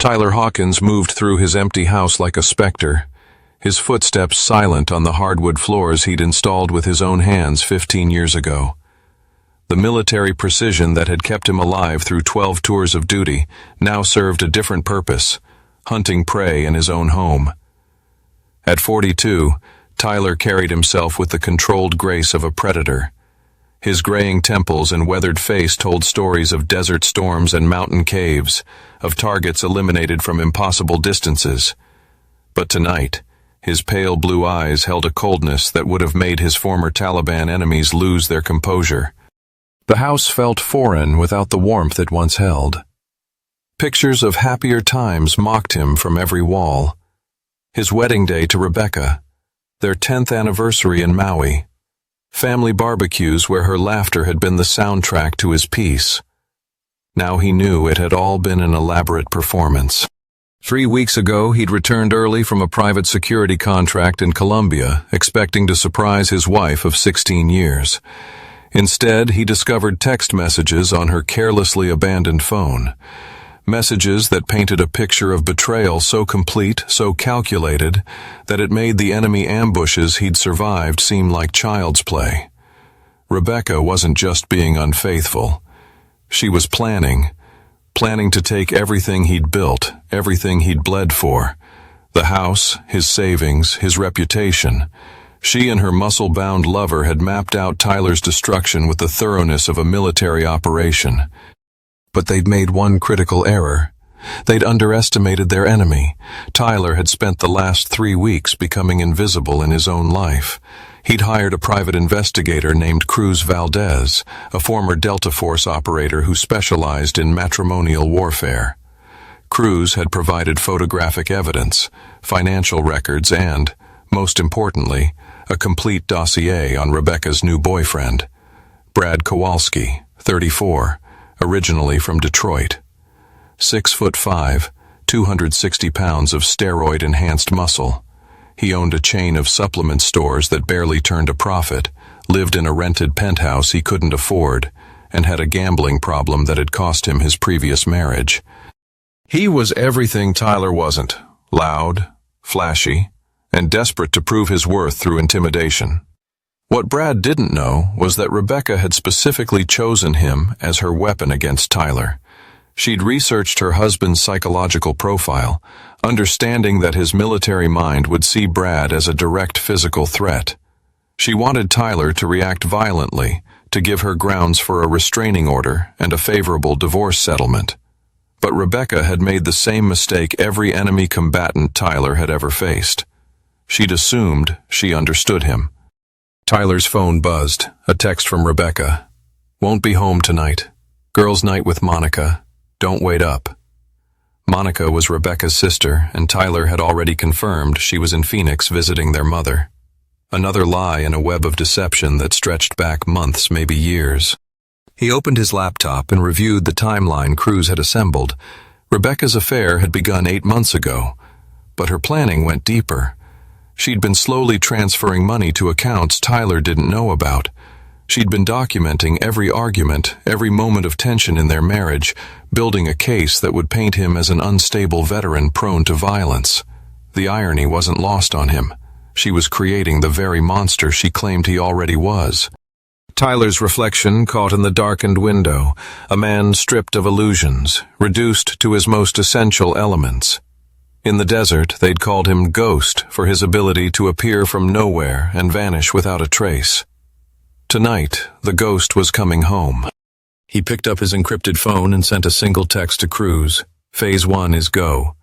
Tyler Hawkins moved through his empty house like a specter, his footsteps silent on the hardwood floors he'd installed with his own hands 15 years ago. The military precision that had kept him alive through 12 tours of duty now served a different purpose, hunting prey in his own home. At 42, Tyler carried himself with the controlled grace of a predator. His graying temples and weathered face told stories of desert storms and mountain caves, of targets eliminated from impossible distances. But tonight, his pale blue eyes held a coldness that would have made his former Taliban enemies lose their composure. The house felt foreign without the warmth it once held. Pictures of happier times mocked him from every wall. His wedding day to Rebecca, their 10th anniversary in Maui, family barbecues where her laughter had been the soundtrack to his peace. Now he knew it had all been an elaborate performance. 3 weeks ago, he'd returned early from a private security contract in Colombia, expecting to surprise his wife of 16 years. Instead, he discovered text messages on her carelessly abandoned phone. Messages that painted a picture of betrayal so complete, so calculated, that it made the enemy ambushes he'd survived seem like child's play. Rebecca wasn't just being unfaithful. She was planning to take everything he'd built, everything he'd bled for. The house, his savings, his reputation. She and her muscle-bound lover had mapped out Tyler's destruction with the thoroughness of a military operation. But they'd made one critical error. They'd underestimated their enemy. Tyler had spent the last 3 weeks becoming invisible in his own life. He'd hired a private investigator named Cruz Valdez, a former Delta Force operator who specialized in matrimonial warfare. Cruz had provided photographic evidence, financial records, and, most importantly, a complete dossier on Rebecca's new boyfriend, Brad Kowalski, 34, originally from Detroit. 6'5", 260 pounds of steroid-enhanced muscle. He owned a chain of supplement stores that barely turned a profit, lived in a rented penthouse he couldn't afford, and had a gambling problem that had cost him his previous marriage. He was everything Tyler wasn't: loud, flashy, and desperate to prove his worth through intimidation. What Brad didn't know was that Rebecca had specifically chosen him as her weapon against Tyler. She'd researched her husband's psychological profile, understanding that his military mind would see Brad as a direct physical threat. She wanted Tyler to react violently, to give her grounds for a restraining order and a favorable divorce settlement. But Rebecca had made the same mistake every enemy combatant Tyler had ever faced. She'd assumed she understood him. Tyler's phone buzzed, a text from Rebecca. "Won't be home tonight. Girls' night with Monica. Don't wait up." Monica was Rebecca's sister, and Tyler had already confirmed she was in Phoenix visiting their mother. Another lie in a web of deception that stretched back months, maybe years. He opened his laptop and reviewed the timeline Cruz had assembled. Rebecca's affair had begun 8 months ago, but her planning went deeper. She'd been slowly transferring money to accounts Tyler didn't know about. She'd been documenting every argument, every moment of tension in their marriage, building a case that would paint him as an unstable veteran prone to violence. The irony wasn't lost on him. She was creating the very monster she claimed he already was. Tyler's reflection caught in the darkened window, a man stripped of illusions, reduced to his most essential elements. In the desert, they'd called him Ghost for his ability to appear from nowhere and vanish without a trace. Tonight, the ghost was coming home. He picked up his encrypted phone and sent a single text to Cruz. "Phase 1 is go."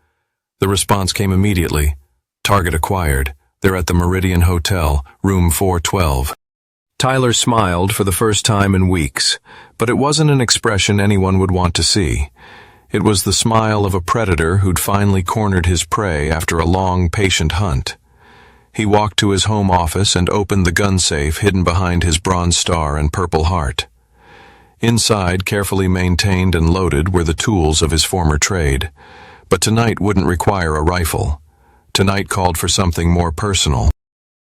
The response came immediately. "Target acquired. They're at the Meridian Hotel, room 412. Tyler smiled for the first time in weeks, but it wasn't an expression anyone would want to see. It was the smile of a predator who'd finally cornered his prey after a long, patient hunt. He walked to his home office and opened the gun safe hidden behind his Bronze Star and Purple Heart. Inside, carefully maintained and loaded, were the tools of his former trade. But tonight wouldn't require a rifle. Tonight called for something more personal.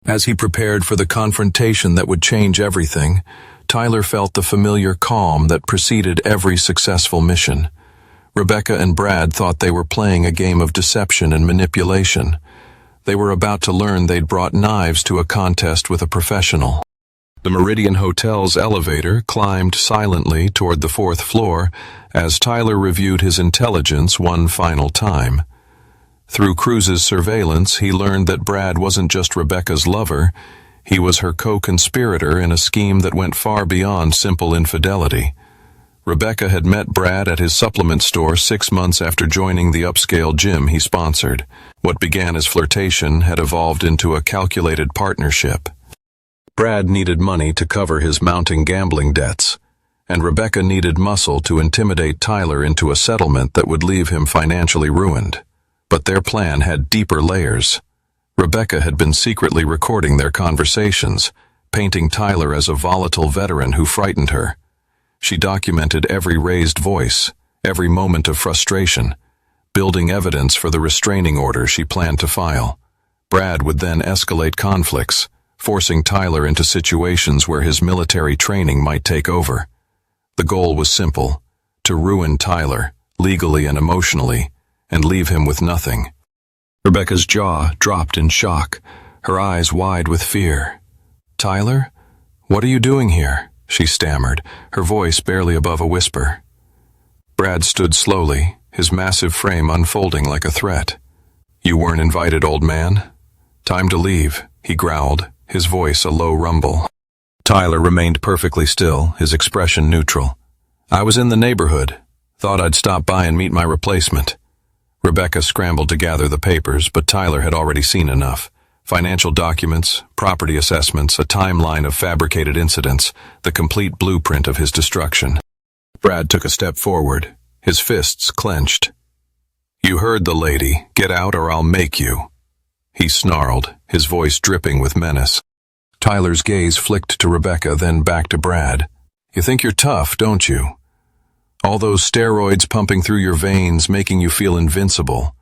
As he prepared for the confrontation that would change everything, Tyler felt the familiar calm that preceded every successful mission. Rebecca and Brad thought they were playing a game of deception and manipulation. They were about to learn they'd brought knives to a contest with a professional. The Meridian Hotel's elevator climbed silently toward the 4th floor as Tyler reviewed his intelligence one final time. Through Cruz's surveillance, he learned that Brad wasn't just Rebecca's lover, he was her co-conspirator in a scheme that went far beyond simple infidelity. Rebecca had met Brad at his supplement store 6 months after joining the upscale gym he sponsored. What began as flirtation had evolved into a calculated partnership. Brad needed money to cover his mounting gambling debts, and Rebecca needed muscle to intimidate Tyler into a settlement that would leave him financially ruined. But their plan had deeper layers. Rebecca had been secretly recording their conversations, painting Tyler as a volatile veteran who frightened her. She documented every raised voice, every moment of frustration, building evidence for the restraining order she planned to file. Brad would then escalate conflicts, forcing Tyler into situations where his military training might take over. The goal was simple: to ruin Tyler, legally and emotionally, and leave him with nothing. Rebecca's jaw dropped in shock, her eyes wide with fear. "Tyler? What are you doing here?" she stammered, her voice barely above a whisper. Brad stood slowly, his massive frame unfolding like a threat. "You weren't invited, old man. Time to leave," he growled, his voice a low rumble. Tyler remained perfectly still, his expression neutral. "I was in the neighborhood. Thought I'd stop by and meet my replacement." Rebecca scrambled to gather the papers, but Tyler had already seen enough. Financial documents, property assessments, a timeline of fabricated incidents, the complete blueprint of his destruction. Brad took a step forward, his fists clenched. "You heard the lady. Get out or I'll make you," he snarled, his voice dripping with menace. Tyler's gaze flicked to Rebecca, then back to Brad. "You think you're tough, don't you? All those steroids pumping through your veins, making you feel invincible.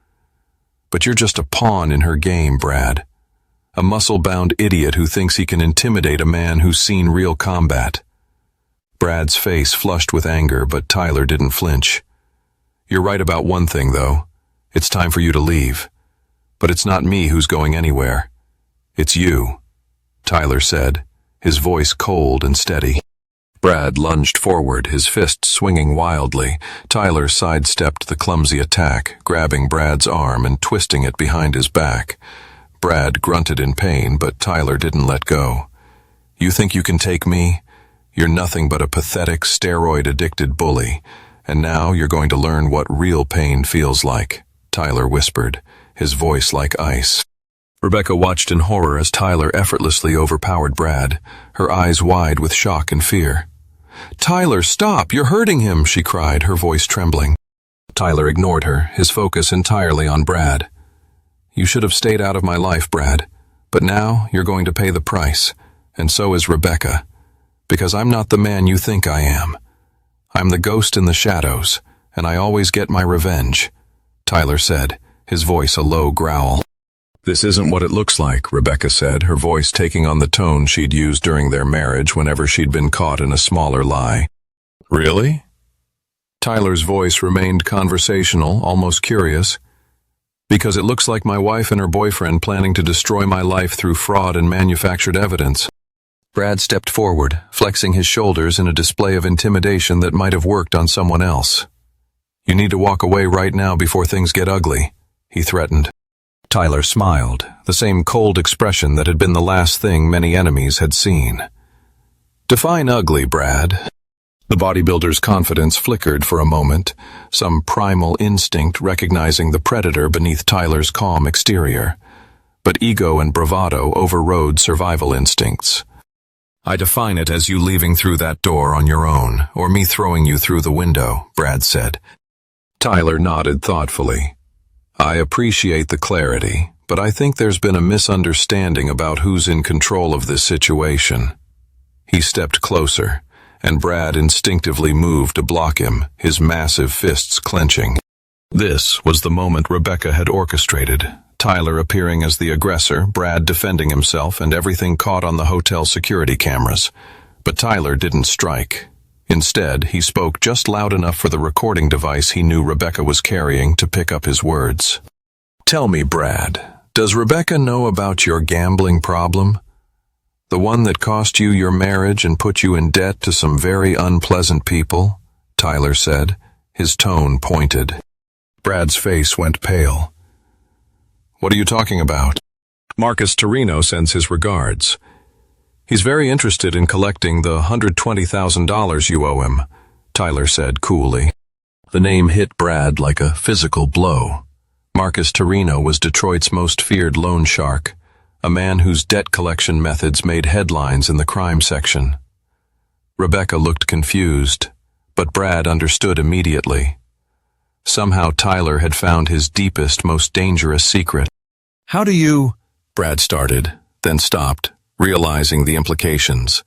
But you're just a pawn in her game, Brad. A muscle-bound idiot who thinks he can intimidate a man who's seen real combat." Brad's face flushed with anger, but Tyler didn't flinch. "You're right about one thing, though. It's time for you to leave. But it's not me who's going anywhere. It's you," Tyler said, his voice cold and steady. Brad lunged forward, his fist swinging wildly. Tyler sidestepped the clumsy attack, grabbing Brad's arm and twisting it behind his back. Brad grunted in pain, but Tyler didn't let go. "You think you can take me? You're nothing but a pathetic, steroid-addicted bully, and now you're going to learn what real pain feels like," Tyler whispered, his voice like ice. Rebecca watched in horror as Tyler effortlessly overpowered Brad, her eyes wide with shock and fear. "Tyler, stop! You're hurting him!" she cried, her voice trembling. Tyler ignored her, his focus entirely on Brad. "You should have stayed out of my life, Brad, but now you're going to pay the price, and so is Rebecca, because I'm not the man you think I am. I'm the ghost in the shadows, and I always get my revenge," Tyler said, his voice a low growl. "This isn't what it looks like," Rebecca said, her voice taking on the tone she'd used during their marriage whenever she'd been caught in a smaller lie. "Really?" Tyler's voice remained conversational, almost curious. "Because it looks like my wife and her boyfriend planning to destroy my life through fraud and manufactured evidence." Brad stepped forward, flexing his shoulders in a display of intimidation that might have worked on someone else. "You need to walk away right now before things get ugly," he threatened. Tyler smiled, the same cold expression that had been the last thing many enemies had seen. "Define ugly, Brad." The bodybuilder's confidence flickered for a moment, some primal instinct recognizing the predator beneath Tyler's calm exterior. But ego and bravado overrode survival instincts. "I define it as you leaving through that door on your own, or me throwing you through the window," Brad said. Tyler nodded thoughtfully. "I appreciate the clarity, but I think there's been a misunderstanding about who's in control of this situation." He stepped closer, and Brad instinctively moved to block him, his massive fists clenching. This was the moment Rebecca had orchestrated, Tyler appearing as the aggressor, Brad defending himself, and everything caught on the hotel security cameras. But Tyler didn't strike. Instead, he spoke just loud enough for the recording device he knew Rebecca was carrying to pick up his words. "Tell me, Brad, does Rebecca know about your gambling problem? The one that cost you your marriage and put you in debt to some very unpleasant people?" Tyler said, his tone pointed. Brad's face went pale. "What are you talking about?" "Marcus Torino sends his regards. He's very interested in collecting the $120,000 you owe him," Tyler said coolly. The name hit Brad like a physical blow. Marcus Torino was Detroit's most feared loan shark, a man whose debt collection methods made headlines in the crime section. Rebecca looked confused, but Brad understood immediately. Somehow Tyler had found his deepest, most dangerous secret. "How do you—" Brad started, then stopped, realizing the implications.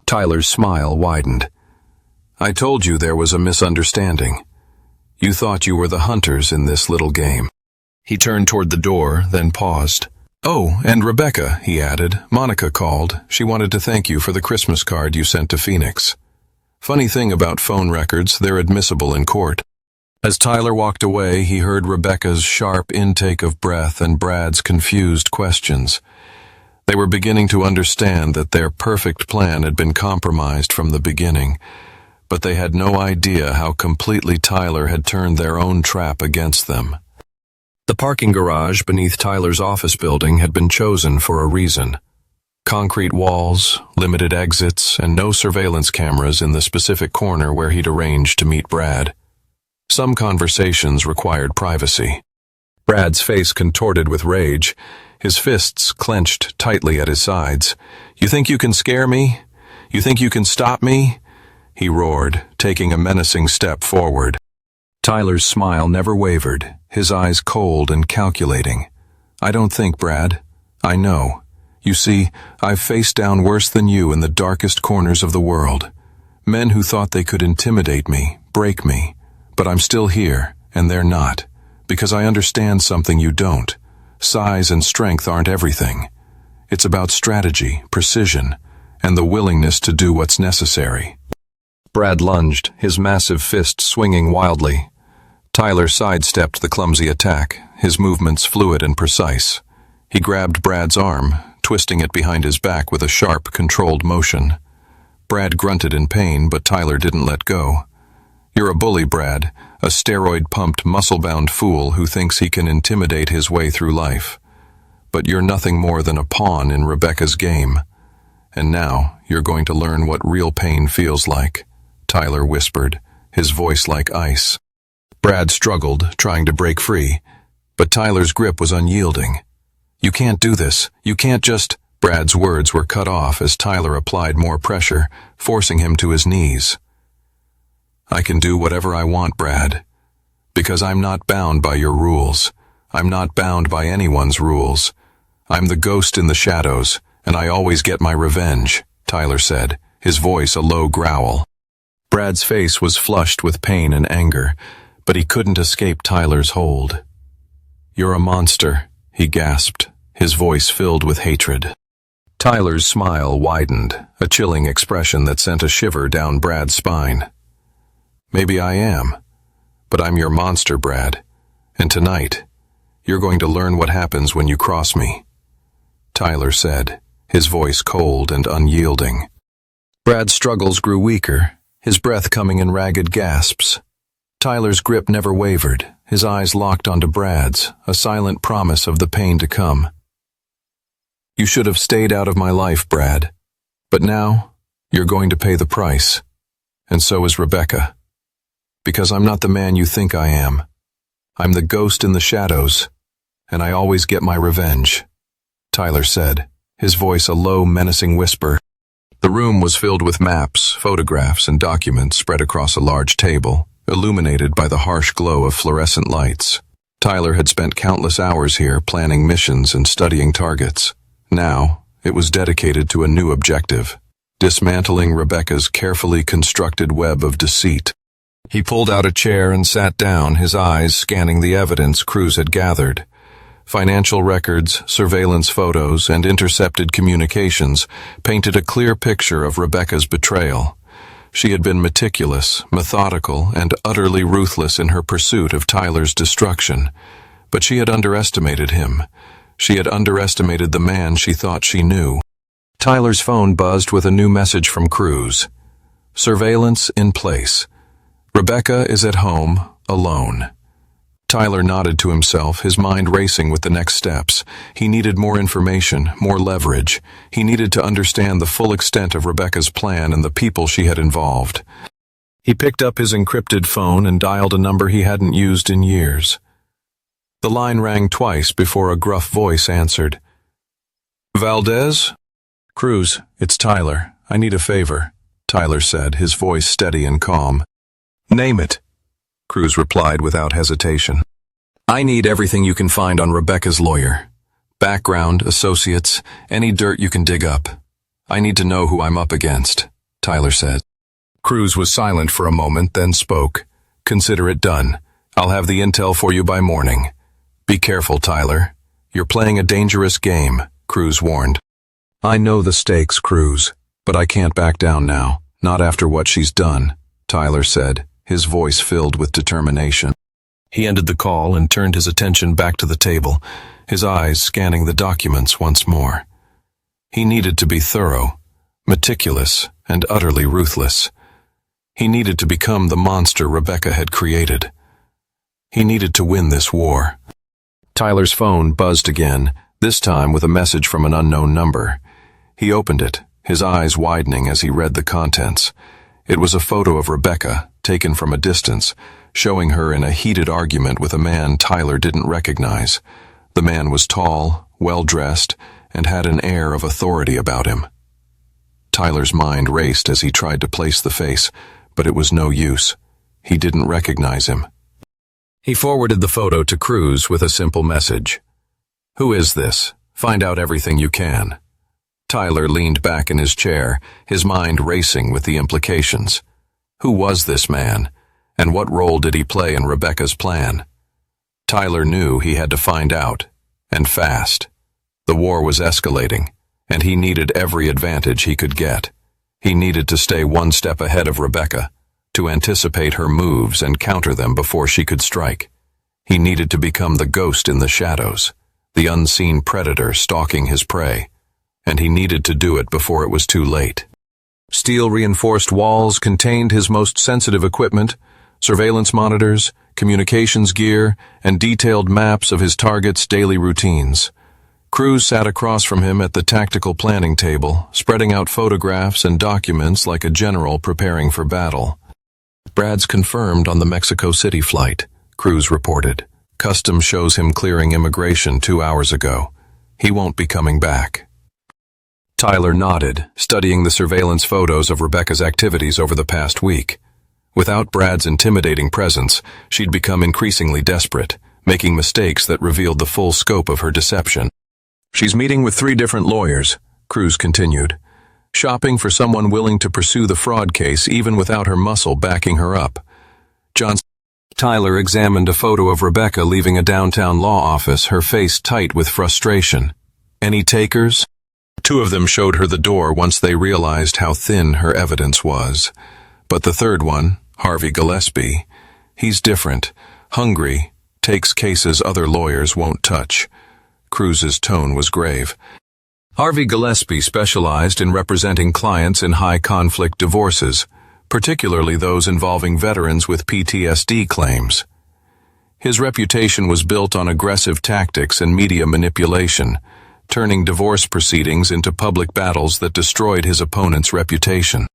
Tyler's smile widened. "I told you there was a misunderstanding. You thought you were the hunters in this little game." He turned toward the door, then paused. "Oh, and Rebecca," he added. "Monica called. She wanted to thank you for the Christmas card you sent to Phoenix. Funny thing about phone records, they're admissible in court." As Tyler walked away, he heard Rebecca's sharp intake of breath and Brad's confused questions. They were beginning to understand that their perfect plan had been compromised from the beginning, but they had no idea how completely Tyler had turned their own trap against them. The parking garage beneath Tyler's office building had been chosen for a reason. Concrete walls, limited exits, and no surveillance cameras in the specific corner where he'd arranged to meet Brad. Some conversations required privacy. Brad's face contorted with rage, his fists clenched tightly at his sides. "You think you can scare me? You think you can stop me?" he roared, taking a menacing step forward. Tyler's smile never wavered, his eyes cold and calculating. "I don't think, Brad. I know. You see, I've faced down worse than you in the darkest corners of the world. Men who thought they could intimidate me, break me. But I'm still here, and they're not, because I understand something you don't. Size and strength aren't everything. It's about strategy, precision, and the willingness to do what's necessary." Brad lunged, his massive fist swinging wildly. Tyler sidestepped the clumsy attack, his movements fluid and precise. He grabbed Brad's arm, twisting it behind his back with a sharp, controlled motion. Brad grunted in pain, but Tyler didn't let go. "You're a bully, Brad, a steroid-pumped, muscle-bound fool who thinks he can intimidate his way through life. But you're nothing more than a pawn in Rebecca's game. And now you're going to learn what real pain feels like," Tyler whispered, his voice like ice. Brad struggled, trying to break free, but Tyler's grip was unyielding. "You can't do this. You can't just—" Brad's words were cut off as Tyler applied more pressure, forcing him to his knees. "I can do whatever I want, Brad, because I'm not bound by your rules. I'm not bound by anyone's rules. I'm the ghost in the shadows, and I always get my revenge," Tyler said, his voice a low growl. Brad's face was flushed with pain and anger, but he couldn't escape Tyler's hold. "You're a monster," he gasped, his voice filled with hatred. Tyler's smile widened, a chilling expression that sent a shiver down Brad's spine. "Maybe I am, but I'm your monster, Brad, and tonight, you're going to learn what happens when you cross me," Tyler said, his voice cold and unyielding. Brad's struggles grew weaker, his breath coming in ragged gasps. Tyler's grip never wavered, his eyes locked onto Brad's, a silent promise of the pain to come. "You should have stayed out of my life, Brad, but now you're going to pay the price, and so is Rebecca. Because I'm not the man you think I am. I'm the ghost in the shadows, and I always get my revenge," Tyler said, his voice a low, menacing whisper. The room was filled with maps, photographs, and documents spread across a large table, illuminated by the harsh glow of fluorescent lights. Tyler had spent countless hours here planning missions and studying targets. Now, it was dedicated to a new objective, dismantling Rebecca's carefully constructed web of deceit. He pulled out a chair and sat down, his eyes scanning the evidence Cruz had gathered. Financial records, surveillance photos, and intercepted communications painted a clear picture of Rebecca's betrayal. She had been meticulous, methodical, and utterly ruthless in her pursuit of Tyler's destruction. But she had underestimated him. She had underestimated the man she thought she knew. Tyler's phone buzzed with a new message from Cruz. Surveillance in place. Rebecca is at home, alone. Tyler nodded to himself, his mind racing with the next steps. He needed more information, more leverage. He needed to understand the full extent of Rebecca's plan and the people she had involved. He picked up his encrypted phone and dialed a number he hadn't used in years. The line rang twice before a gruff voice answered. Valdez? Cruz, it's Tyler. I need a favor, Tyler said, his voice steady and calm. Name it, Cruz replied without hesitation. I need everything you can find on Rebecca's lawyer. Background, associates, any dirt you can dig up. I need to know who I'm up against, Tyler said. Cruz was silent for a moment, then spoke. Consider it done. I'll have the intel for you by morning. Be careful, Tyler. You're playing a dangerous game, Cruz warned. I know the stakes, Cruz, but I can't back down now, not after what she's done, Tyler said, his voice filled with determination. He ended the call and turned his attention back to the table, his eyes scanning the documents once more. He needed to be thorough, meticulous, and utterly ruthless. He needed to become the monster Rebecca had created. He needed to win this war. Tyler's phone buzzed again, this time with a message from an unknown number. He opened it, his eyes widening as he read the contents. It was a photo of Rebecca, taken from a distance, showing her in a heated argument with a man Tyler didn't recognize. The man was tall, well-dressed, and had an air of authority about him. Tyler's mind raced as he tried to place the face, but it was no use. He didn't recognize him. He forwarded the photo to Cruz with a simple message. Who is this? Find out everything you can. Tyler leaned back in his chair, his mind racing with the implications. Who was this man, and what role did he play in Rebecca's plan? Tyler knew he had to find out, and fast. The war was escalating, and he needed every advantage he could get. He needed to stay one step ahead of Rebecca, to anticipate her moves and counter them before she could strike. He needed to become the ghost in the shadows, the unseen predator stalking his prey, and he needed to do it before it was too late. Steel-reinforced walls contained his most sensitive equipment, surveillance monitors, communications gear, and detailed maps of his target's daily routines. Cruz sat across from him at the tactical planning table, spreading out photographs and documents like a general preparing for battle. Brad's confirmed on the Mexico City flight, Cruz reported. Customs shows him clearing immigration 2 hours ago. He won't be coming back. Tyler nodded, studying the surveillance photos of Rebecca's activities over the past week. Without Brad's intimidating presence, she'd become increasingly desperate, making mistakes that revealed the full scope of her deception. She's meeting with 3 different lawyers, Cruz continued, shopping for someone willing to pursue the fraud case even without her muscle backing her up. Tyler examined a photo of Rebecca leaving a downtown law office, her face tight with frustration. Any takers? 2 of them showed her the door once they realized how thin her evidence was. But the third one, Harvey Gillespie, he's different, hungry, takes cases other lawyers won't touch. Cruz's tone was grave. Harvey Gillespie specialized in representing clients in high-conflict divorces, particularly those involving veterans with PTSD claims. His reputation was built on aggressive tactics and media manipulation, turning divorce proceedings into public battles that destroyed his opponent's reputation.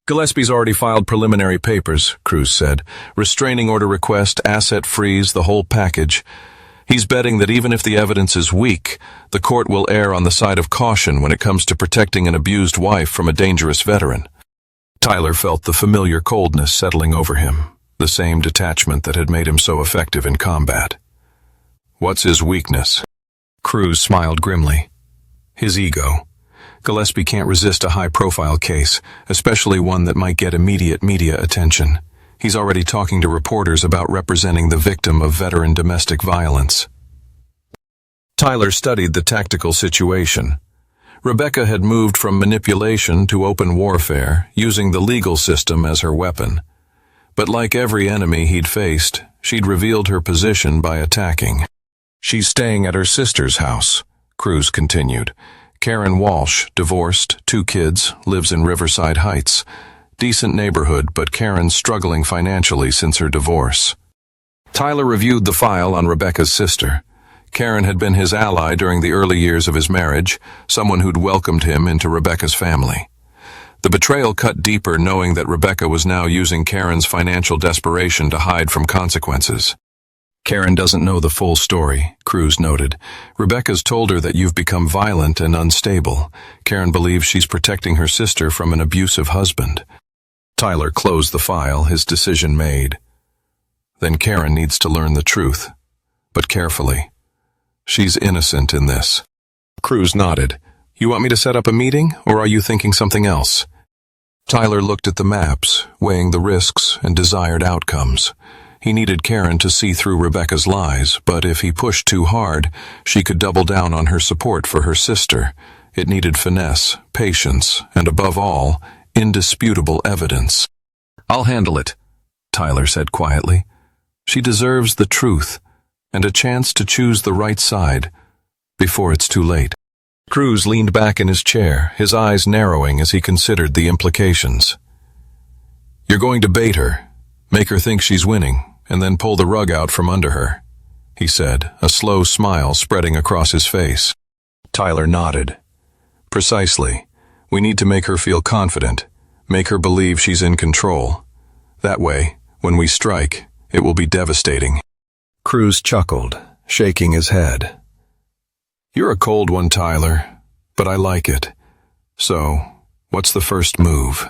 Gillespie's already filed preliminary papers, Cruz said. Restraining order request, asset freeze, the whole package. He's betting that even if the evidence is weak, the court will err on the side of caution when it comes to protecting an abused wife from a dangerous veteran. Tyler felt the familiar coldness settling over him, the same detachment that had made him so effective in combat. What's his weakness? Cruz smiled grimly. His ego. Gillespie can't resist a high-profile case, especially one that might get immediate media attention. He's already talking to reporters about representing the victim of veteran domestic violence. Tyler studied the tactical situation. Rebecca had moved from manipulation to open warfare, using the legal system as her weapon. But like every enemy he'd faced, she'd revealed her position by attacking. "She's staying at her sister's house," Cruz continued. "Karen Walsh, divorced, 2 kids, lives in Riverside Heights. Decent neighborhood, but Karen's struggling financially since her divorce." Tyler reviewed the file on Rebecca's sister. Karen had been his ally during the early years of his marriage, someone who'd welcomed him into Rebecca's family. The betrayal cut deeper, knowing that Rebecca was now using Karen's financial desperation to hide from consequences. "Karen doesn't know the full story," Cruz noted. "Rebecca's told her that you've become violent and unstable. Karen believes she's protecting her sister from an abusive husband." Tyler closed the file, his decision made. Then Karen needs to learn the truth, but carefully. She's innocent in this. Cruz nodded. "You want me to set up a meeting, or are you thinking something else?" Tyler looked at the maps, weighing the risks and desired outcomes. He needed Karen to see through Rebecca's lies, but if he pushed too hard, she could double down on her support for her sister. It needed finesse, patience, and above all, indisputable evidence. "I'll handle it," Tyler said quietly. "She deserves the truth, and a chance to choose the right side, before it's too late." Cruz leaned back in his chair, his eyes narrowing as he considered the implications. "You're going to bait her, make her think she's winning, and then pull the rug out from under her," he said, a slow smile spreading across his face. Tyler nodded. "Precisely. We need to make her feel confident, make her believe she's in control. That way, when we strike, it will be devastating." Cruz chuckled, shaking his head. "You're a cold one, Tyler, but I like it. So, what's the first move?"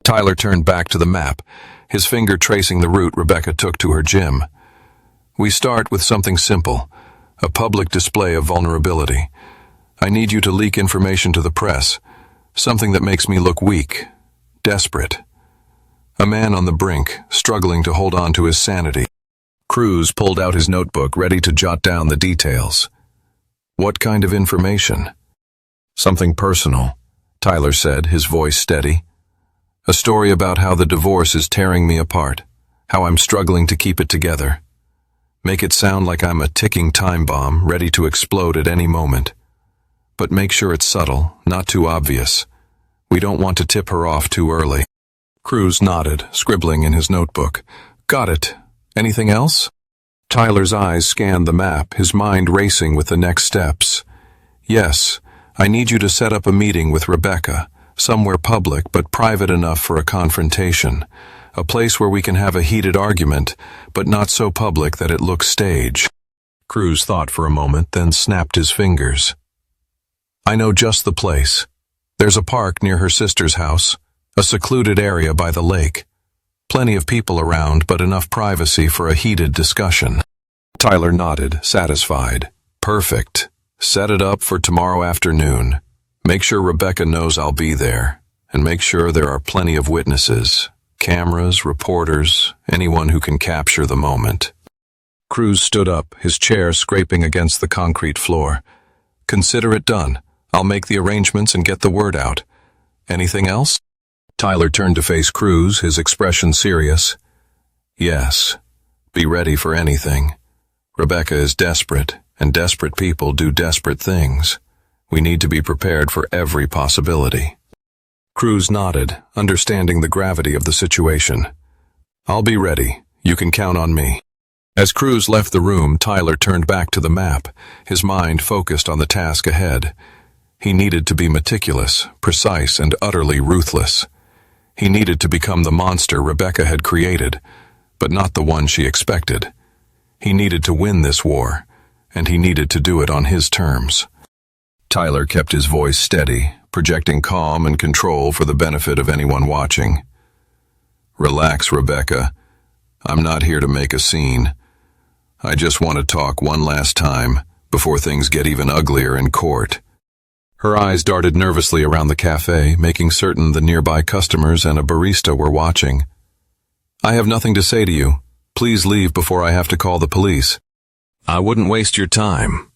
Tyler turned back to the map, his finger tracing the route Rebecca took to her gym. "We start with something simple, a public display of vulnerability. I need you to leak information to the press, something that makes me look weak, desperate. A man on the brink, struggling to hold on to his sanity." Cruz pulled out his notebook, ready to jot down the details. "What kind of information?" "Something personal," Tyler said, his voice steady. "A story about how the divorce is tearing me apart, how I'm struggling to keep it together. Make it sound like I'm a ticking time bomb, ready to explode at any moment. But make sure it's subtle, not too obvious. We don't want to tip her off too early." Cruz nodded, scribbling in his notebook. "Got it. Anything else?" Tyler's eyes scanned the map, his mind racing with the next steps. "Yes, I need you to set up a meeting with Rebecca, somewhere public but private enough for a confrontation. A place where we can have a heated argument, but not so public that it looks staged." Cruz thought for a moment, then snapped his fingers. "I know just the place. There's a park near her sister's house, a secluded area by the lake. Plenty of people around, but enough privacy for a heated discussion." Tyler nodded, satisfied. "Perfect. Set it up for tomorrow afternoon. Make sure Rebecca knows I'll be there, and make sure there are plenty of witnesses, cameras, reporters, anyone who can capture the moment." Cruz stood up, his chair scraping against the concrete floor. "Consider it done. I'll make the arrangements and get the word out. Anything else?" Tyler turned to face Cruz, his expression serious. "Yes. Be ready for anything. Rebecca is desperate, and desperate people do desperate things. We need to be prepared for every possibility." Cruz nodded, understanding the gravity of the situation. "I'll be ready. You can count on me." As Cruz left the room, Tyler turned back to the map, his mind focused on the task ahead. He needed to be meticulous, precise, and utterly ruthless. He needed to become the monster Rebecca had created, but not the one she expected. He needed to win this war, and he needed to do it on his terms. Tyler kept his voice steady, projecting calm and control for the benefit of anyone watching. "Relax, Rebecca. I'm not here to make a scene. I just want to talk one last time before things get even uglier in court." Her eyes darted nervously around the cafe, making certain the nearby customers and a barista were watching. "I have nothing to say to you. Please leave before I have to call the police." "I wouldn't waste your time."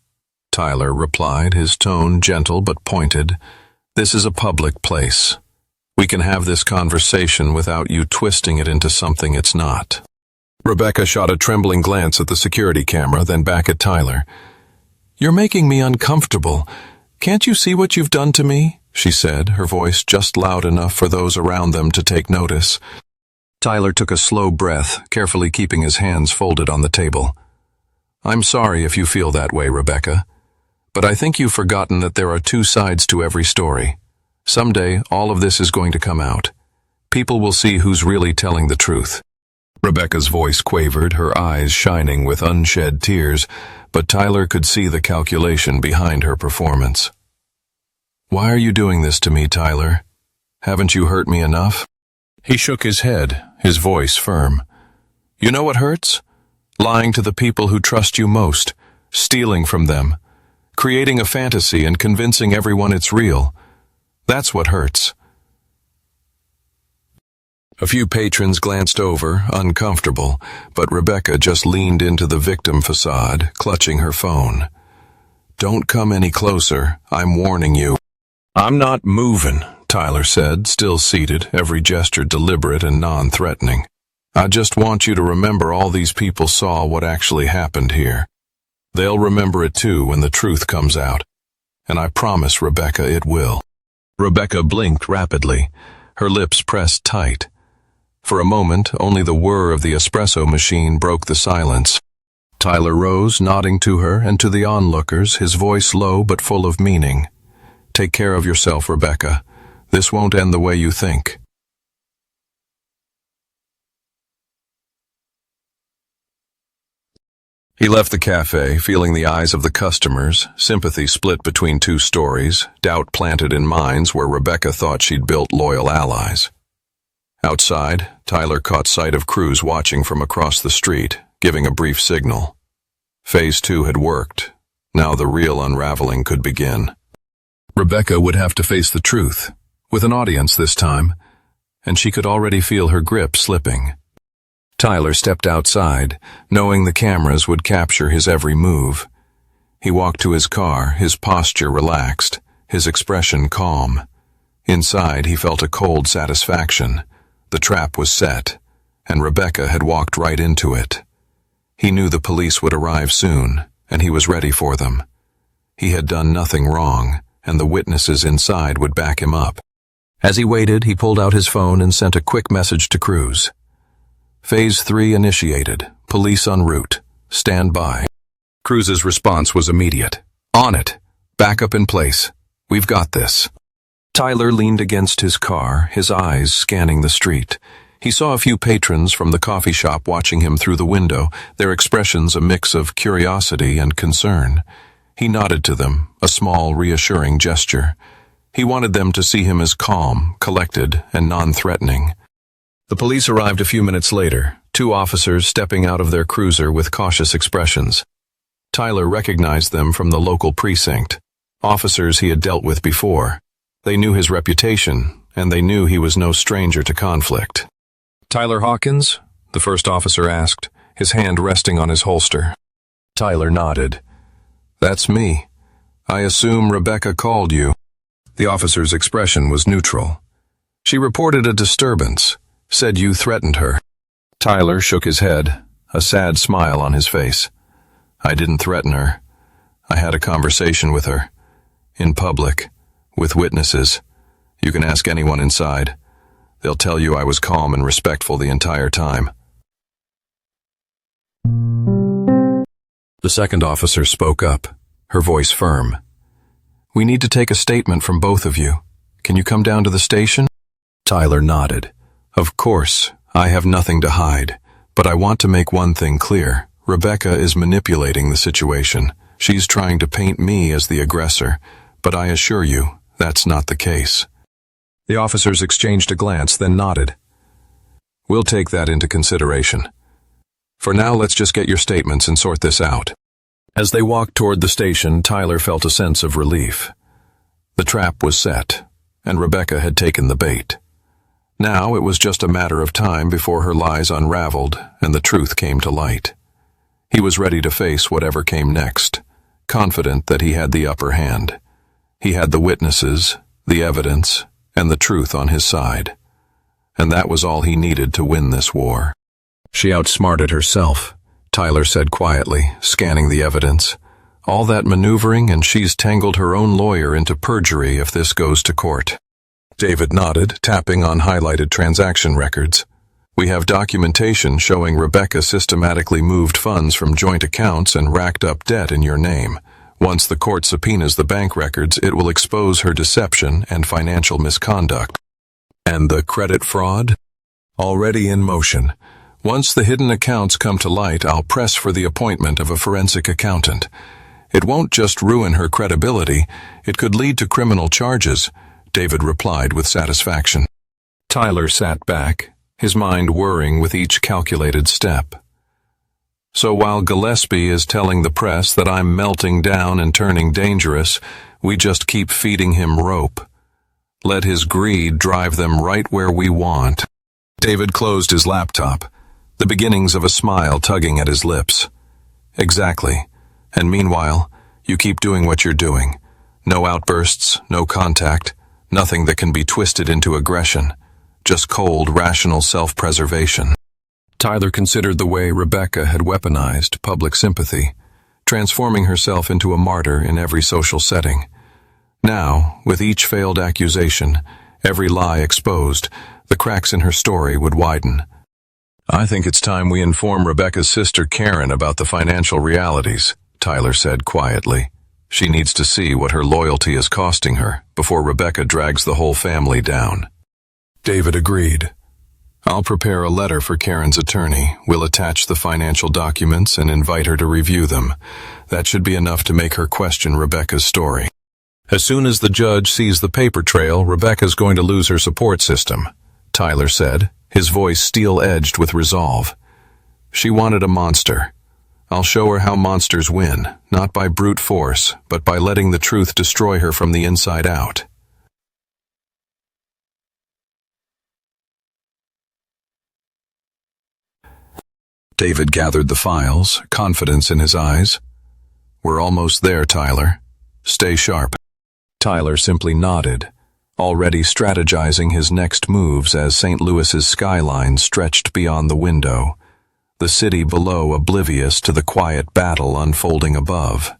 Tyler replied, his tone gentle but pointed. "This is a public place. We can have this conversation without you twisting it into something it's not." Rebecca shot a trembling glance at the security camera, then back at Tyler. "You're making me uncomfortable. Can't you see what you've done to me?" she said, her voice just loud enough for those around them to take notice. Tyler took a slow breath, carefully keeping his hands folded on the table. "I'm sorry if you feel that way, Rebecca. But I think you've forgotten that there are two sides to every story. Someday, all of this is going to come out. People will see who's really telling the truth." Rebecca's voice quavered, her eyes shining with unshed tears, but Tyler could see the calculation behind her performance. "Why are you doing this to me, Tyler? Haven't you hurt me enough?" He shook his head, his voice firm. "You know what hurts? Lying to the people who trust you most, stealing from them, creating a fantasy and convincing everyone it's real. That's what hurts." A few patrons glanced over, uncomfortable, but Rebecca just leaned into the victim facade, clutching her phone. "Don't come any closer, I'm warning you." "I'm not moving," Tyler said, still seated, every gesture deliberate and non-threatening. "I just want you to remember all these people saw what actually happened here. They'll remember it too when the truth comes out. And I promise, Rebecca, it will." Rebecca blinked rapidly, her lips pressed tight. For a moment, only the whir of the espresso machine broke the silence. Tyler rose, nodding to her and to the onlookers, his voice low but full of meaning. "Take care of yourself, Rebecca. This won't end the way you think." He left the cafe, feeling the eyes of the customers, sympathy split between two stories, doubt planted in minds where Rebecca thought she'd built loyal allies. Outside, Tyler caught sight of Cruz watching from across the street, giving a brief signal. Phase 2 had worked. Now the real unraveling could begin. Rebecca would have to face the truth, with an audience this time, and she could already feel her grip slipping. Tyler stepped outside, knowing the cameras would capture his every move. He walked to his car, his posture relaxed, his expression calm. Inside, he felt a cold satisfaction. The trap was set, and Rebecca had walked right into it. He knew the police would arrive soon, and he was ready for them. He had done nothing wrong, and the witnesses inside would back him up. As he waited, he pulled out his phone and sent a quick message to Cruz. "Phase 3 initiated. Police en route. Stand by." Cruz's response was immediate. "On it. Back up in place. We've got this." Tyler leaned against his car, his eyes scanning the street. He saw a few patrons from the coffee shop watching him through the window, their expressions a mix of curiosity and concern. He nodded to them, a small, reassuring gesture. He wanted them to see him as calm, collected, and non-threatening. The police arrived a few minutes later, two officers stepping out of their cruiser with cautious expressions. Tyler recognized them from the local precinct, officers he had dealt with before. They knew his reputation, and they knew he was no stranger to conflict. "Tyler Hawkins?" the first officer asked, his hand resting on his holster. Tyler nodded. "That's me. I assume Rebecca called you." The officer's expression was neutral. "She reported a disturbance, said you threatened her." Tyler shook his head, a sad smile on his face. "I didn't threaten her. I had a conversation with her. In public. With witnesses. You can ask anyone inside. They'll tell you I was calm and respectful the entire time." The second officer spoke up, her voice firm. "We need to take a statement from both of you. Can you come down to the station?" Tyler nodded. "Of course, I have nothing to hide, but I want to make one thing clear. Rebecca is manipulating the situation. She's trying to paint me as the aggressor, but I assure you, that's not the case." The officers exchanged a glance, then nodded. "We'll take that into consideration. For now, let's just get your statements and sort this out." As they walked toward the station, Tyler felt a sense of relief. The trap was set, and Rebecca had taken the bait. Now it was just a matter of time before her lies unraveled and the truth came to light. He was ready to face whatever came next, confident that he had the upper hand. He had the witnesses, the evidence, and the truth on his side. And that was all he needed to win this war. "She outsmarted herself," Tyler said quietly, scanning the evidence. "All that maneuvering, and she's tangled her own lawyer into perjury if this goes to court." David nodded, tapping on highlighted transaction records. "We have documentation showing Rebecca systematically moved funds from joint accounts and racked up debt in your name. Once the court subpoenas the bank records, it will expose her deception and financial misconduct." "And the credit fraud?" "Already in motion. Once the hidden accounts come to light, I'll press for the appointment of a forensic accountant. It won't just ruin her credibility, it could lead to criminal charges," David replied with satisfaction. Tyler sat back, his mind whirring with each calculated step. "So while Gillespie is telling the press that I'm melting down and turning dangerous, we just keep feeding him rope. Let his greed drive them right where we want." David closed his laptop, the beginnings of a smile tugging at his lips. "Exactly. And meanwhile, you keep doing what you're doing. No outbursts, no contact, nothing that can be twisted into aggression. Just cold, rational self-preservation." Tyler considered the way Rebecca had weaponized public sympathy, transforming herself into a martyr in every social setting. Now, with each failed accusation, every lie exposed, the cracks in her story would widen. "I think it's time we inform Rebecca's sister Karen about the financial realities," Tyler said quietly. "She needs to see what her loyalty is costing her before Rebecca drags the whole family down." David agreed. "I'll prepare a letter for Karen's attorney. We'll attach the financial documents and invite her to review them. That should be enough to make her question Rebecca's story. As soon as the judge sees the paper trail, Rebecca's going to lose her support system," Tyler said, his voice steel-edged with resolve. "She wanted a monster. I'll show her how monsters win, not by brute force, but by letting the truth destroy her from the inside out." David gathered the files, confidence in his eyes. "We're almost there, Tyler. Stay sharp." Tyler simply nodded, already strategizing his next moves as St. Louis's skyline stretched beyond the window, the city below oblivious to the quiet battle unfolding above.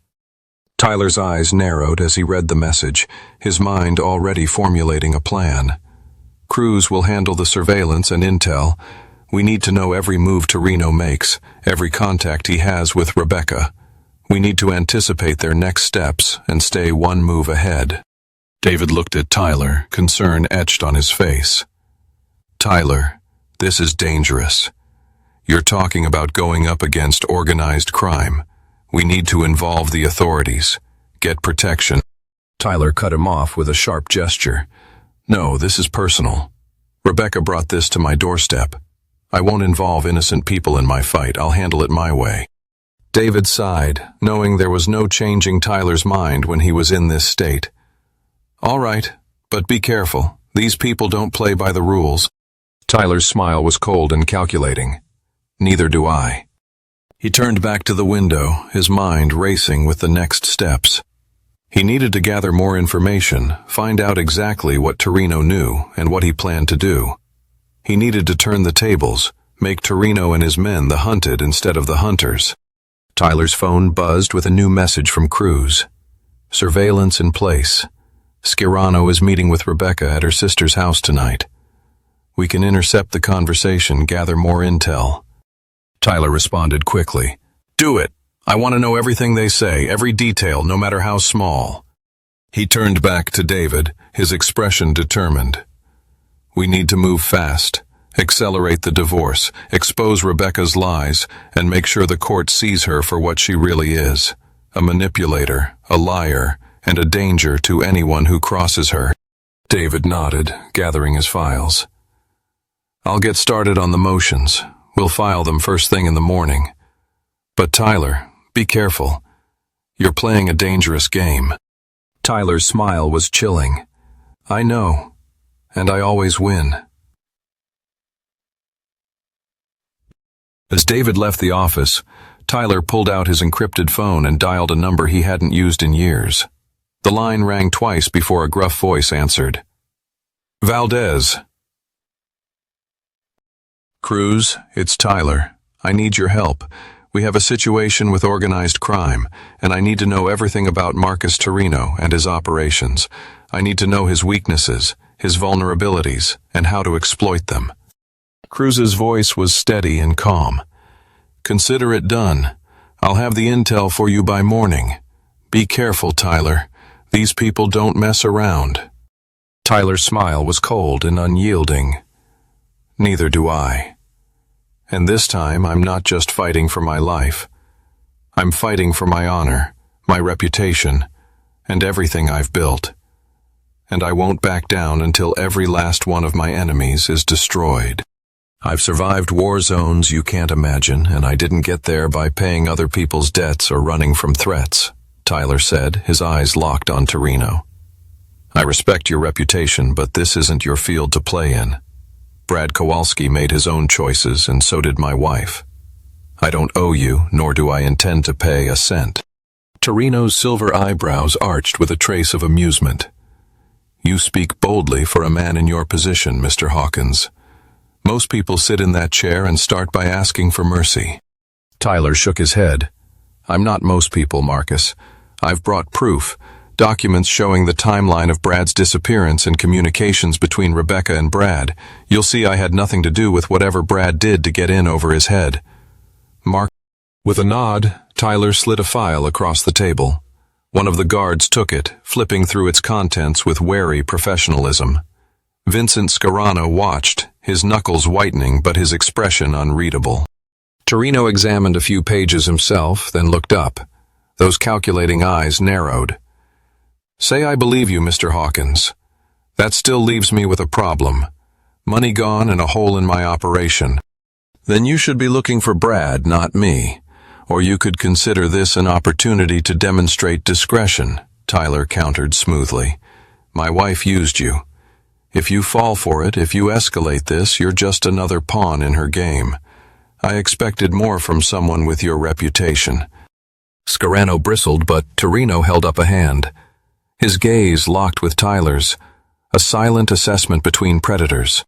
Tyler's eyes narrowed as he read the message, his mind already formulating a plan. "Cruz will handle the surveillance and intel. We need to know every move Torino makes, every contact he has with Rebecca. We need to anticipate their next steps and stay one move ahead." David looked at Tyler, concern etched on his face. "Tyler, this is dangerous. You're talking about going up against organized crime. We need to involve the authorities. Get protection." Tyler cut him off with a sharp gesture. "No, this is personal. Rebecca brought this to my doorstep. I won't involve innocent people in my fight. I'll handle it my way." David sighed, knowing there was no changing Tyler's mind when he was in this state. "All right, but be careful. These people don't play by the rules." Tyler's smile was cold and calculating. "Neither do I." He turned back to the window, his mind racing with the next steps. He needed to gather more information, find out exactly what Torino knew and what he planned to do. He needed to turn the tables, make Torino and his men the hunted instead of the hunters. Tyler's phone buzzed with a new message from Cruz. "Surveillance in place. Schirano is meeting with Rebecca at her sister's house tonight. We can intercept the conversation, gather more intel." Tyler responded quickly. "Do it. I want to know everything they say, every detail, no matter how small." He turned back to David, his expression determined. "We need to move fast, accelerate the divorce, expose Rebecca's lies, and make sure the court sees her for what she really is, a manipulator, a liar, and a danger to anyone who crosses her." David nodded, gathering his files. "I'll get started on the motions. We'll file them first thing in the morning. But Tyler, be careful. You're playing a dangerous game." Tyler's smile was chilling. "I know. And I always win." As David left the office, Tyler pulled out his encrypted phone and dialed a number he hadn't used in years. The line rang twice before a gruff voice answered. Valdez. Cruz, it's Tyler. I need your help. We have a situation with organized crime, and I need to know everything about Marcus Torino and his operations. I need to know his weaknesses, his vulnerabilities, and how to exploit them. Cruz's voice was steady and calm. Consider it done. I'll have the intel for you by morning. Be careful, Tyler. These people don't mess around. Tyler's smile was cold and unyielding. Neither do I. And this time I'm not just fighting for my life. I'm fighting for my honor, my reputation, and everything I've built. And I won't back down until every last one of my enemies is destroyed. I've survived war zones you can't imagine, and I didn't get there by paying other people's debts or running from threats, Tyler said, his eyes locked on Torino. I respect your reputation, but this isn't your field to play in. Brad Kowalski made his own choices, and so did my wife. I don't owe you, nor do I intend to pay a cent. Torino's silver eyebrows arched with a trace of amusement. You speak boldly for a man in your position, Mr. Hawkins. Most people sit in that chair and start by asking for mercy. Tyler shook his head. I'm not most people, Marcus. I've brought proof, documents showing the timeline of Brad's disappearance and communications between Rebecca and Brad. You'll see I had nothing to do with whatever Brad did to get in over his head. With a nod, Tyler slid a file across the table. One of the guards took it, flipping through its contents with wary professionalism. Vincent Scarano watched, his knuckles whitening but his expression unreadable. Torino examined a few pages himself, then looked up. Those calculating eyes narrowed. Say I believe you, Mr. Hawkins. That still leaves me with a problem. Money gone and a hole in my operation. Then you should be looking for Brad, not me. Or you could consider this an opportunity to demonstrate discretion, Tyler countered smoothly. My wife used you. If you fall for it, if you escalate this, you're just another pawn in her game. I expected more from someone with your reputation. Scarano bristled, but Torino held up a hand. His gaze locked with Tyler's, a silent assessment between predators.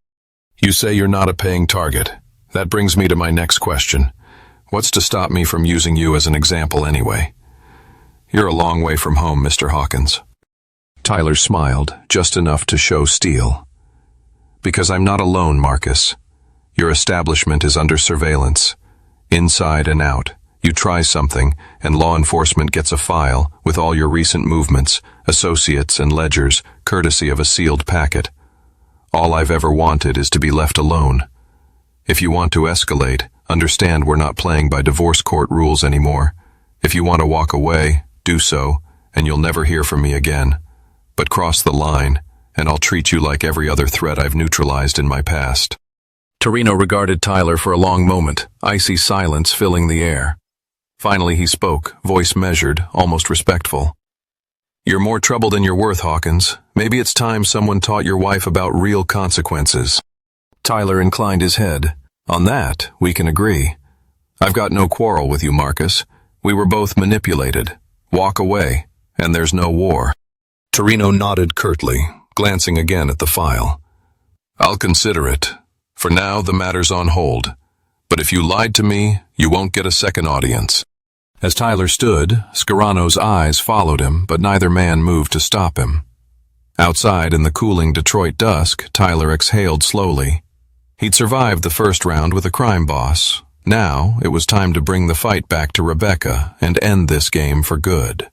You say you're not a paying target. That brings me to my next question. What's to stop me from using you as an example anyway? You're a long way from home, Mr. Hawkins. Tyler smiled, just enough to show steel. Because I'm not alone, Marcus. Your establishment is under surveillance, inside and out. You try something, and law enforcement gets a file with all your recent movements, associates and ledgers, courtesy of a sealed packet. All I've ever wanted is to be left alone. If you want to escalate, understand we're not playing by divorce court rules anymore. If you want to walk away, do so, and you'll never hear from me again. But cross the line, and I'll treat you like every other threat I've neutralized in my past. Torino regarded Tyler for a long moment, icy silence filling the air. Finally he spoke, voice measured, almost respectful. You're more trouble than you're worth, Hawkins. Maybe it's time someone taught your wife about real consequences. Tyler inclined his head. On that, we can agree. I've got no quarrel with you, Marcus. We were both manipulated. Walk away, and there's no war. Torino nodded curtly, glancing again at the file. I'll consider it. For now, the matter's on hold. But if you lied to me, you won't get a second audience. As Tyler stood, Scarano's eyes followed him, but neither man moved to stop him. Outside in the cooling Detroit dusk, Tyler exhaled slowly. He'd survived the first round with a crime boss. Now, it was time to bring the fight back to Rebecca and end this game for good.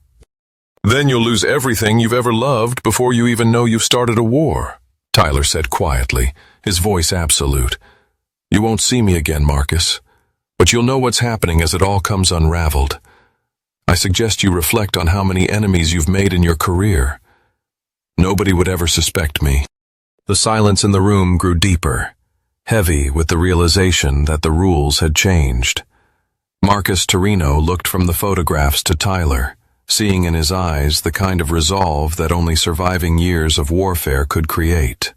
Then you'll lose everything you've ever loved before you even know you've started a war, Tyler said quietly, his voice absolute. You won't see me again, Marcus, but you'll know what's happening as it all comes unraveled. I suggest you reflect on how many enemies you've made in your career. Nobody would ever suspect me. The silence in the room grew deeper, heavy with the realization that the rules had changed. Marcus Torino looked from the photographs to Tyler, seeing in his eyes the kind of resolve that only surviving years of warfare could create.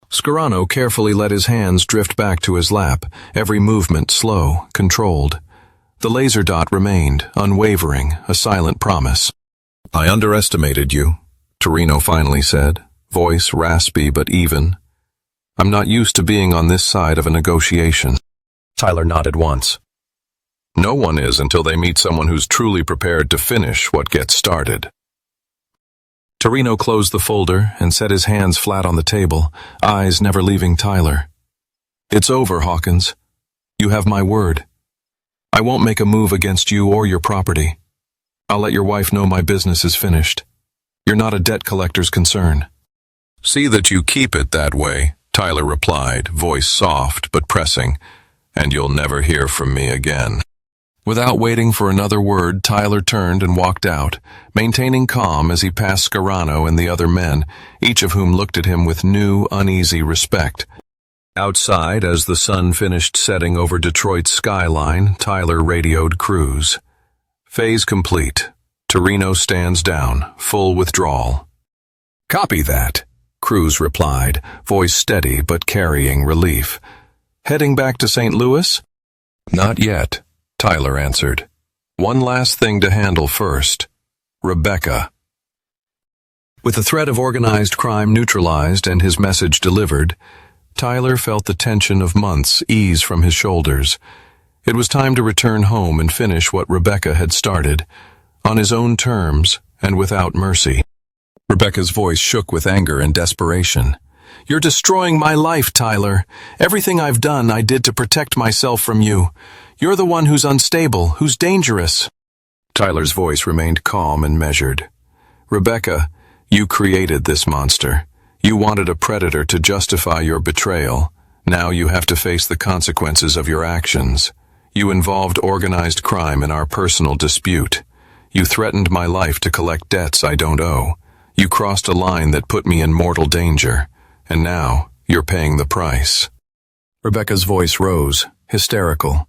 Scarano carefully let his hands drift back to his lap, every movement slow, controlled. The laser dot remained, unwavering, a silent promise. "I underestimated you," Torino finally said, voice raspy but even. "I'm not used to being on this side of a negotiation." Tyler nodded once. No one is until they meet someone who's truly prepared to finish what gets started. Torino closed the folder and set his hands flat on the table, eyes never leaving Tyler. "It's over, Hawkins. You have my word. I won't make a move against you or your property. I'll let your wife know my business is finished. You're not a debt collector's concern." "See that you keep it that way," Tyler replied, voice soft but pressing, "and you'll never hear from me again." Without waiting for another word, Tyler turned and walked out, maintaining calm as he passed Scarano and the other men, each of whom looked at him with new, uneasy respect. Outside, as the sun finished setting over Detroit's skyline, Tyler radioed Cruz. "Phase complete. Torino stands down, full withdrawal." "Copy that," Cruz replied, voice steady but carrying relief. "Heading back to St. Louis?" "Not yet," Tyler answered. "One last thing to handle first. Rebecca." With the threat of organized crime neutralized and his message delivered, Tyler felt the tension of months ease from his shoulders. It was time to return home and finish what Rebecca had started, on his own terms and without mercy. Rebecca's voice shook with anger and desperation. "You're destroying my life, Tyler. Everything I've done, I did to protect myself from you. You're the one who's unstable, who's dangerous." Tyler's voice remained calm and measured. "Rebecca, you created this monster. You wanted a predator to justify your betrayal. Now you have to face the consequences of your actions. You involved organized crime in our personal dispute. You threatened my life to collect debts I don't owe. You crossed a line that put me in mortal danger. And now you're paying the price." Rebecca's voice rose, hysterical.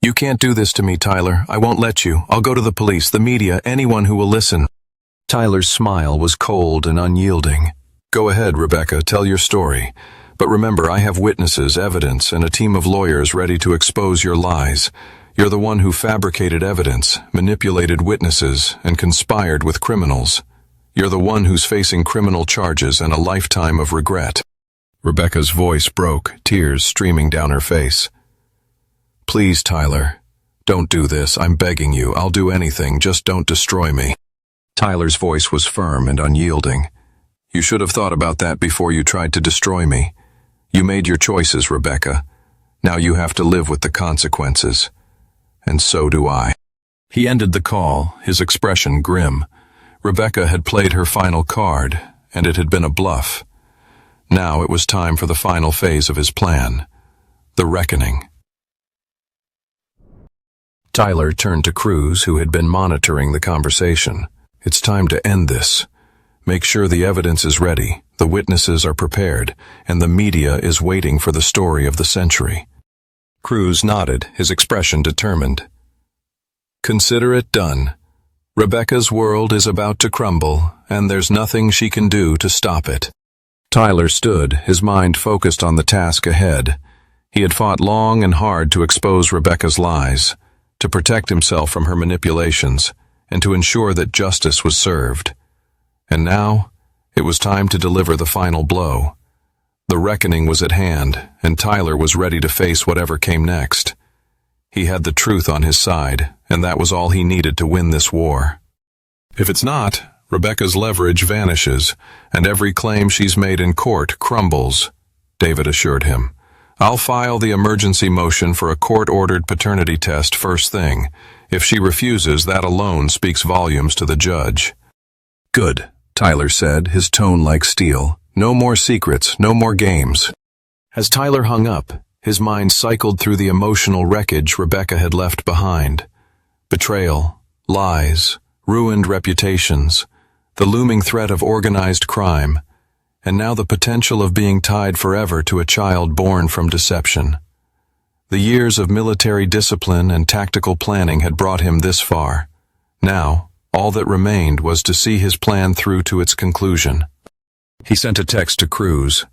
"You can't do this to me, Tyler. I won't let you. I'll go to the police, the media, anyone who will listen." Tyler's smile was cold and unyielding. "Go ahead, Rebecca, tell your story. But remember, I have witnesses, evidence, and a team of lawyers ready to expose your lies. You're the one who fabricated evidence, manipulated witnesses, and conspired with criminals. You're the one who's facing criminal charges and a lifetime of regret." Rebecca's voice broke, tears streaming down her face. "Please, Tyler, don't do this. I'm begging you. I'll do anything. Just don't destroy me." Tyler's voice was firm and unyielding. "You should have thought about that before you tried to destroy me. You made your choices, Rebecca. Now you have to live with the consequences. And so do I." He ended the call, his expression grim. Rebecca had played her final card, and it had been a bluff. Now it was time for the final phase of his plan, the reckoning. Tyler turned to Cruz, who had been monitoring the conversation. "It's time to end this. Make sure the evidence is ready, the witnesses are prepared, and the media is waiting for the story of the century." Cruz nodded, his expression determined. "Consider it done. Rebecca's world is about to crumble, and there's nothing she can do to stop it." Tyler stood, his mind focused on the task ahead. He had fought long and hard to expose Rebecca's lies, to protect himself from her manipulations, and to ensure that justice was served. And now, it was time to deliver the final blow. The reckoning was at hand, and Tyler was ready to face whatever came next. He had the truth on his side, and that was all he needed to win this war. If it's not, Rebecca's leverage vanishes, and every claim she's made in court crumbles, David assured him. "I'll file the emergency motion for a court-ordered paternity test first thing. If she refuses, that alone speaks volumes to the judge." "Good," Tyler said, his tone like steel. "No more secrets, no more games." As Tyler hung up, his mind cycled through the emotional wreckage Rebecca had left behind. Betrayal, lies, ruined reputations, the looming threat of organized crime, and now the potential of being tied forever to a child born from deception. The years of military discipline and tactical planning had brought him this far. Now, all that remained was to see his plan through to its conclusion. He sent a text to Cruz.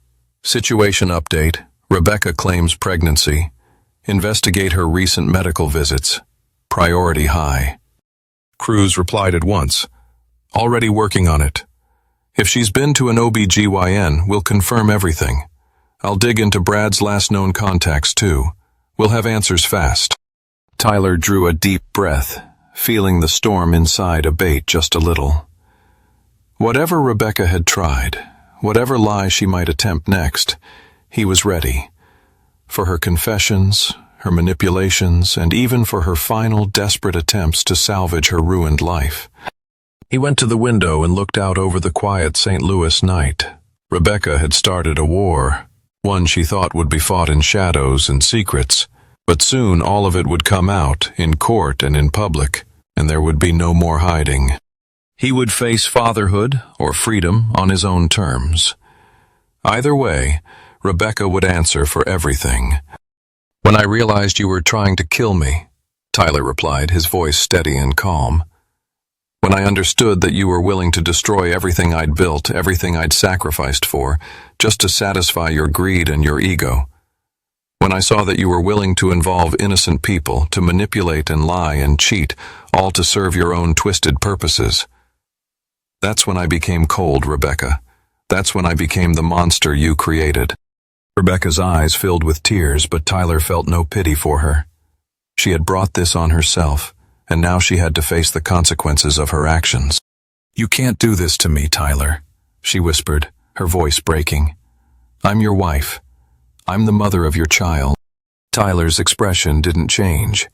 "Situation update. Rebecca claims pregnancy. Investigate her recent medical visits. priority high. Cruz replied at once, "Already working on it. If she's been to an OB/GYN, we'll confirm everything. I'll dig into Brad's last known contacts too. We'll have answers fast." Tyler drew a deep breath, feeling the storm inside abate just a little. Whatever Rebecca had tried, whatever lie she might attempt next, he was ready. For her confessions, her manipulations, and even for her final desperate attempts to salvage her ruined life. He went to the window and looked out over the quiet St. Louis night. Rebecca had started a war, one she thought would be fought in shadows and secrets, but soon all of it would come out, in court and in public, and there would be no more hiding. He would face fatherhood or freedom on his own terms. Either way, Rebecca would answer for everything. "When I realized you were trying to kill me," Tyler replied, his voice steady and calm. "When I understood that you were willing to destroy everything I'd built, everything I'd sacrificed for, just to satisfy your greed and your ego. When I saw that you were willing to involve innocent people, to manipulate and lie and cheat, all to serve your own twisted purposes. That's when I became cold, Rebecca. That's when I became the monster you created." Rebecca's eyes filled with tears, but Tyler felt no pity for her. She had brought this on herself, and now she had to face the consequences of her actions. "You can't do this to me, Tyler," she whispered, her voice breaking. "I'm your wife. I'm the mother of your child." Tyler's expression didn't change.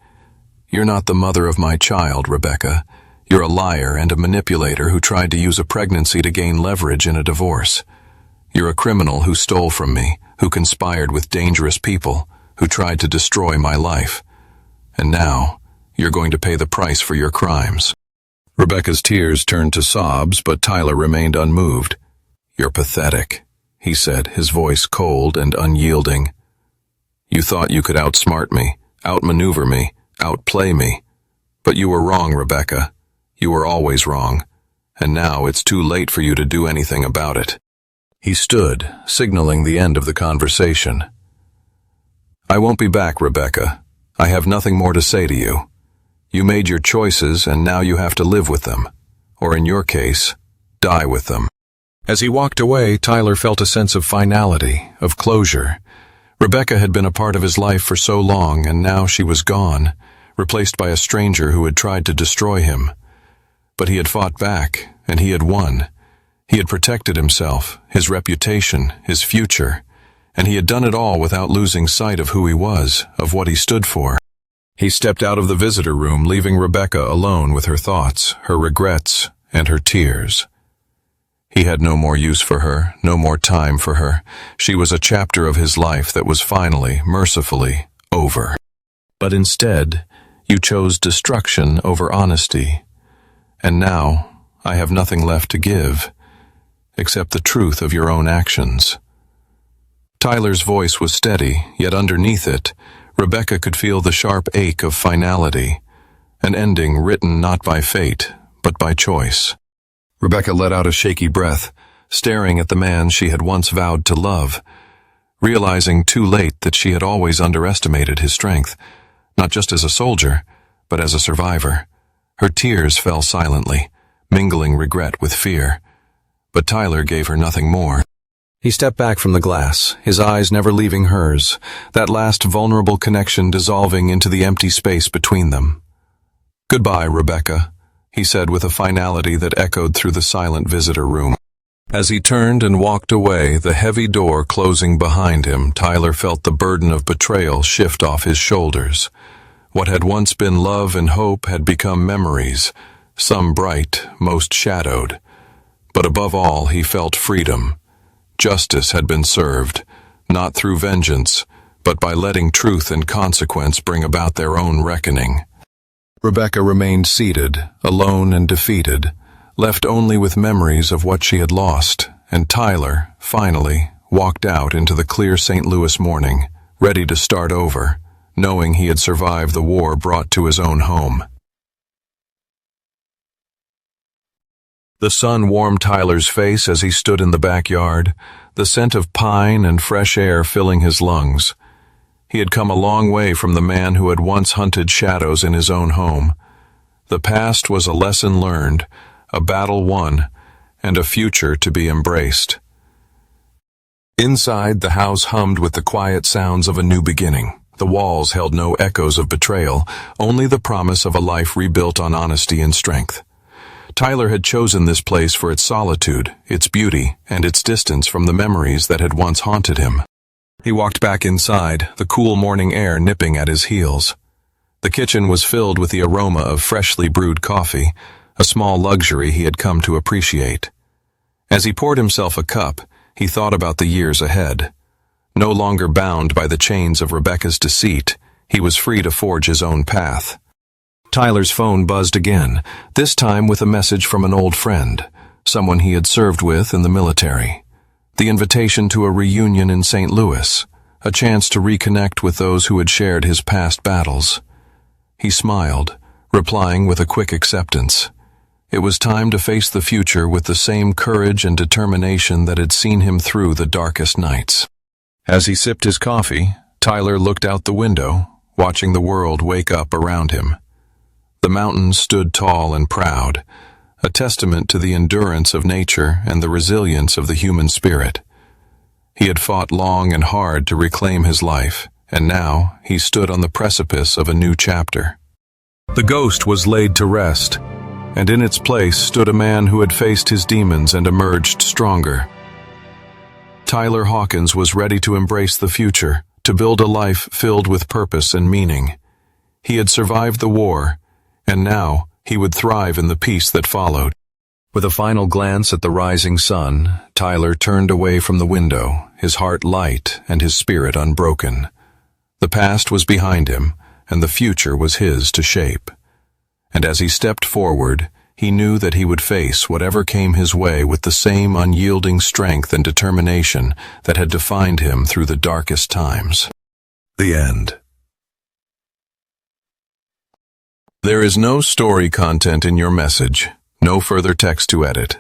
"You're not the mother of my child, Rebecca. You're a liar and a manipulator who tried to use a pregnancy to gain leverage in a divorce. You're a criminal who stole from me, who conspired with dangerous people, who tried to destroy my life. And now, you're going to pay the price for your crimes." Rebecca's tears turned to sobs, but Tyler remained unmoved. "You're pathetic," he said, his voice cold and unyielding. "You thought you could outsmart me, outmaneuver me, outplay me. But you were wrong, Rebecca. You were always wrong. And now it's too late for you to do anything about it." He stood, signaling the end of the conversation. "I won't be back, Rebecca. I have nothing more to say to you. You made your choices, and now you have to live with them. Or in your case, die with them." As he walked away, Tyler felt a sense of finality, of closure. Rebecca had been a part of his life for so long, and now she was gone, replaced by a stranger who had tried to destroy him. But he had fought back, and he had won. He had protected himself, his reputation, his future, and he had done it all without losing sight of who he was, of what he stood for. He stepped out of the visitor room, leaving Rebecca alone with her thoughts, her regrets, and her tears. He had no more use for her, no more time for her. She was a chapter of his life that was finally, mercifully, over. But instead, you chose destruction over honesty. And now, I have nothing left to give, except the truth of your own actions. Tyler's voice was steady, yet underneath it, Rebecca could feel the sharp ache of finality, an ending written not by fate, but by choice. Rebecca let out a shaky breath, staring at the man she had once vowed to love, realizing too late that she had always underestimated his strength, not just as a soldier, but as a survivor. Her tears fell silently, mingling regret with fear. But Tyler gave her nothing more. He stepped back from the glass, his eyes never leaving hers, that last vulnerable connection dissolving into the empty space between them. "Goodbye, Rebecca," he said with a finality that echoed through the silent visitor room. As he turned and walked away, the heavy door closing behind him, Tyler felt the burden of betrayal shift off his shoulders. What had once been love and hope had become memories, some bright, most shadowed. But above all, he felt freedom. Justice had been served, not through vengeance, but by letting truth and consequence bring about their own reckoning. Rebecca remained seated, alone and defeated, left only with memories of what she had lost, and Tyler, finally, walked out into the clear St. Louis morning, ready to start over, knowing he had survived the war brought to his own home. The sun warmed Tyler's face as he stood in the backyard, the scent of pine and fresh air filling his lungs. He had come a long way from the man who had once hunted shadows in his own home. The past was a lesson learned, a battle won, and a future to be embraced. Inside, the house hummed with the quiet sounds of a new beginning. The walls held no echoes of betrayal, only the promise of a life rebuilt on honesty and strength. Tyler had chosen this place for its solitude, its beauty, and its distance from the memories that had once haunted him. He walked back inside, the cool morning air nipping at his heels. The kitchen was filled with the aroma of freshly brewed coffee, a small luxury he had come to appreciate. As he poured himself a cup, he thought about the years ahead. No longer bound by the chains of Rebecca's deceit, he was free to forge his own path. Tyler's phone buzzed again, this time with a message from an old friend, someone he had served with in the military. The invitation to a reunion in St. Louis, a chance to reconnect with those who had shared his past battles. He smiled, replying with a quick acceptance. It was time to face the future with the same courage and determination that had seen him through the darkest nights. As he sipped his coffee, Tyler looked out the window, watching the world wake up around him. The mountains stood tall and proud, a testament to the endurance of nature and the resilience of the human spirit. He had fought long and hard to reclaim his life, and now he stood on the precipice of a new chapter. The ghost was laid to rest, and in its place stood a man who had faced his demons and emerged stronger. Tyler Hawkins was ready to embrace the future, to build a life filled with purpose and meaning. He had survived the war, and now he would thrive in the peace that followed. With a final glance at the rising sun, Tyler turned away from the window, his heart light and his spirit unbroken. The past was behind him, and the future was his to shape. And as he stepped forward, he knew that he would face whatever came his way with the same unyielding strength and determination that had defined him through the darkest times. The end. There is no story content in your message, no further text to edit.